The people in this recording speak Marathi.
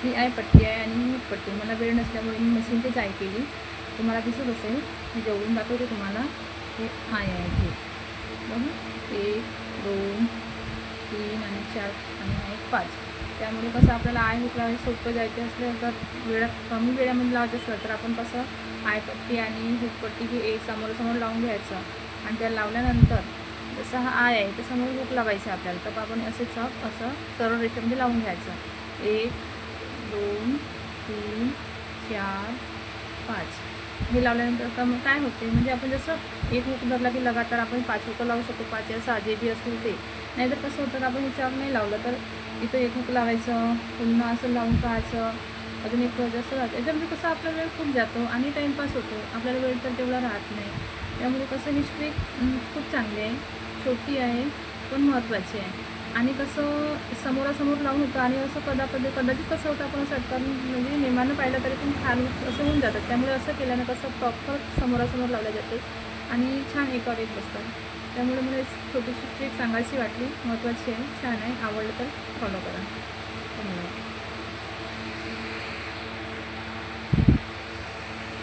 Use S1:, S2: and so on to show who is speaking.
S1: ही आय पट्टी आहे आणि ही पट्टी. मला वेळ नसल्यामुळे मी मशीनचीच आय केली. तुम्हाला दिसत असेल, मी जेवढून दाखवते तुम्हाला. हे आय आहे हे बघा, 1 2 3 आणि 4 आणि हा 5. त्यामुळे कसं आपल्याला आय हुक लावायचं सोपं जायचं असलं तर कमी वेळामध्ये लावायचं असलं तर आपण कसं आय पट्टी आणि हुक पट्टी ही समोर लावून घ्यायचं आणि त्या लावल्यानंतर जसं हा आय आहे तर समोर हुक लावायचं आपल्याला. तर आपण असं सरळ रेषेमध्ये लावून घ्यायचं. 1 2 3 4 5 हे लावल्यानंतर का मग काय होते, म्हणजे आपण जसं एक हुक धरला की लगातार आपण 5 हुकं लावू शकतो. 5 या 6 जे बी असतील ते. नाहीतर कसं होतं, आपण ह्याच्यावर नाही लावलं तर इथं एक हुक लावायचं, पुन्हा असं लावून पाहायचं, अजून एक जास्त राहतं. याच्यामध्ये कसं आपला वेळ खूप जातो आणि टाईमपास होतो. आपल्याला वेळ तर तेवढा राहत नाही. त्यामुळे कसं ही ट्रिक खूप चांगली आहे, छोटी आहे पण महत्त्वाची आहे. आणि कसं समोरासमोर लावून होतं आणि असं कदाचित कसं होतं, आपण असं अटकून म्हणजे नेमानं पाहिलं तरी पण खाली असं होऊन जातं. त्यामुळे असं केल्यानं कसं प्रॉपर समोरासमोर लावल्या जाते आणि छान एकावर एक बसतात. त्यामुळे मला छोटीशी ट्रिक सांगायची वाटली, महत्त्वाची आहे, छान आहे. आवडलं तर फॉलो करा. धन्यवाद.